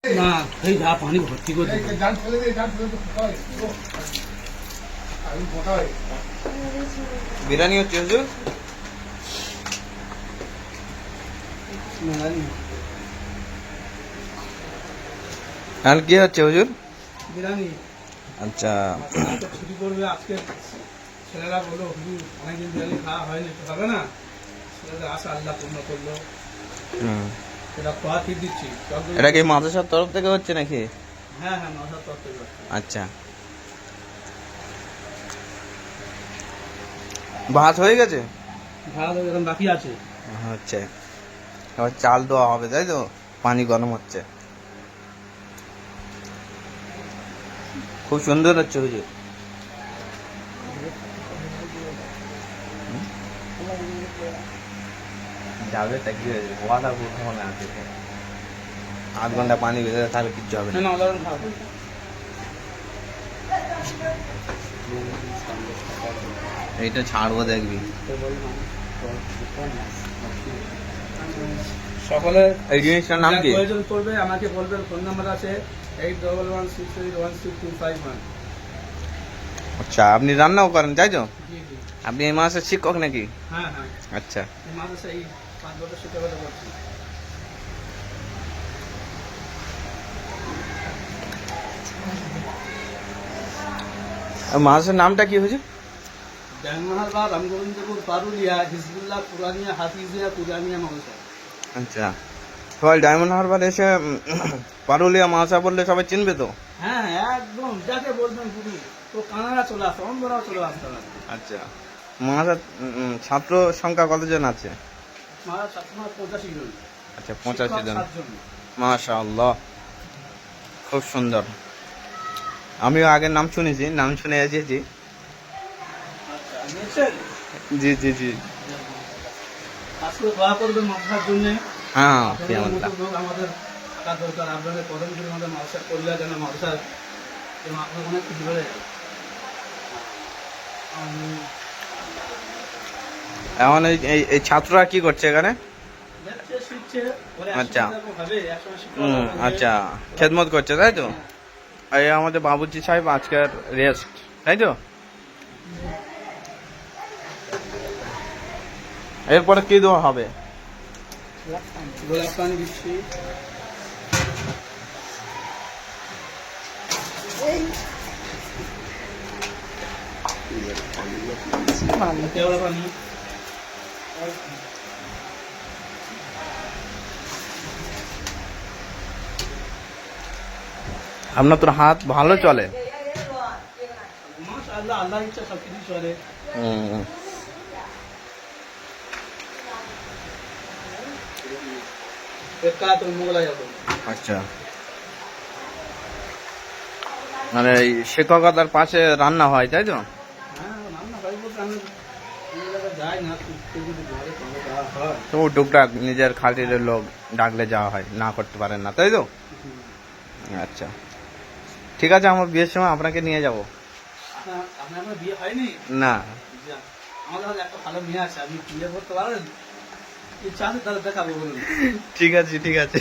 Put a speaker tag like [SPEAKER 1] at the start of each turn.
[SPEAKER 1] না এই যা পানি ভর্তি করে
[SPEAKER 2] বিরিয়ানি হচ্ছে হুজুর। আর কি হচ্ছে হুজুর?
[SPEAKER 1] বিরিয়ানি।
[SPEAKER 2] আচ্ছা
[SPEAKER 1] ছুটি করবে আজকে, ছেলেরা বললো হুজুর অনেকদিন বিরিয়ানি খাওয়া হয়নি, একটু হবে না? ছেলেদের আশা আল্লাহ পূর্ণ করলো, সেটা খাওয়া ঠিক দিচ্ছি।
[SPEAKER 2] এটা কি মাদ্রাসার তরফ থেকে হচ্ছে নাকি?
[SPEAKER 1] হ্যাঁ হ্যাঁ, মাথার তরফ থেকে।
[SPEAKER 2] আচ্ছা, ভাত হয়ে গেছে?
[SPEAKER 1] ভাত এখন বাকি আছে।
[SPEAKER 2] হচ্ছে, এবার চাল দেওয়া হবে তাই তো? পানি গরম হচ্ছে, খুব সুন্দর হচ্ছে হুজুর। যাবে তা কি হয়েছে, ওয়াদা করতে হবে না, 8 ঘন্টা পানি ভেজে তাহলে কিচ্ছু হবে না।
[SPEAKER 1] না অসাধারণ খাওয়া।
[SPEAKER 2] এইটা ছাড়বো দেখবি।
[SPEAKER 1] সকলে
[SPEAKER 2] এই জিনিসটার নাম কি?
[SPEAKER 1] প্রয়োজন পড়বে আমাকে বলবেন, ফোন নাম্বার আছে 8116816251।
[SPEAKER 2] আচ্ছা, আপনি রান্নাও করেন তাই তো?
[SPEAKER 1] জি জি।
[SPEAKER 2] আপনি এই মাসের শিক্ষক নাকি?
[SPEAKER 1] হ্যাঁ হ্যাঁ,
[SPEAKER 2] আচ্ছা,
[SPEAKER 1] এই মাদ্রাসা এই 5 বছর শিক্ষকতা করছি।
[SPEAKER 2] আর মাসের নামটা কি হয়েছে?
[SPEAKER 1] ডায়মন্ডহারবার রামগোবিন্দপুর পারুলিয়া হিজবুল্লাহ পুরানিয়া হাফিজিয়া পুরানিয়া মাদ্রাসা।
[SPEAKER 2] আচ্ছা, সবাই ডায়মন্ড হারবার এসে পারুলিয়া মাসা বললে সবাই চিনবে তো?
[SPEAKER 1] হ্যাঁ হ্যাঁ, একদম যাকে বলবেন পুরো তো কানাডা চলে আসতো, অন্ধরাও চলে আসতো না।
[SPEAKER 2] আচ্ছা, মাসা ছাত্র সংখ্যা কতজন আছে?
[SPEAKER 1] মারা সবসময় 85 জন।
[SPEAKER 2] আচ্ছা, 85 জন।
[SPEAKER 1] 7 জন।
[SPEAKER 2] মাশাআল্লাহ, খুব সুন্দর। আমিও আগের নাম শুনেছি, নাম শুনে এসেছি।
[SPEAKER 1] আচ্ছা, নিয়েছেন?
[SPEAKER 2] জি জি জি।
[SPEAKER 1] আজকে দোয়া করবেন মাদ্রাসার জন্য।
[SPEAKER 2] হ্যাঁ,
[SPEAKER 1] আপনাদের মতো লোক আমাদের থাকা দরকার। আপনাদের কদম করে আমাদের মাদ্রাসা করলে যেন মাদ্রাসার যেন আপনার অনেক কিছু বেড়ে যায়।
[SPEAKER 2] এখন এই ছাত্ররা কি করছে এখানে?
[SPEAKER 1] দেখছে, শিখছে, পরে
[SPEAKER 2] আচ্ছা।
[SPEAKER 1] একসময় হবে, একসময় শিক্ষকতা হবে।
[SPEAKER 2] আচ্ছা, খেদমত করছে তাই তো? এই আমাদের বাবুর্চি সাহেব আজকের রেস্ট তাই তো? এরপরে কি দেওয়া হবে?
[SPEAKER 1] গোলাপ পানি দিচ্ছি। কেওড়া পানি।
[SPEAKER 2] আপনার তোর হাত ভালো চলে।
[SPEAKER 1] মাশাআল্লাহ, আল্লাহর ইচ্ছা সবকিছু চলে।
[SPEAKER 2] আচ্ছা, মানে এই শিক্ষকতার পাশে রান্না হয় তাই তো? তো টুকটাক নিজের খাতিরের লোক ডাকলে যাওয়া হয়, না করতে পারেন না তাই তো? আচ্ছা, ঠিক আছে, আমার বিয়ের সময় আপনাকে নিয়ে যাব।
[SPEAKER 1] আপনার বিয়ে হয়নি?
[SPEAKER 2] না,
[SPEAKER 1] আমাদের হাতে একটা ভালো মেয়ে আছে, আপনি বিয়ে করতে পারেন? ইচ্ছা আছে তাহলে দেখাবো, বলুন।
[SPEAKER 2] ঠিক আছে ঠিক আছে।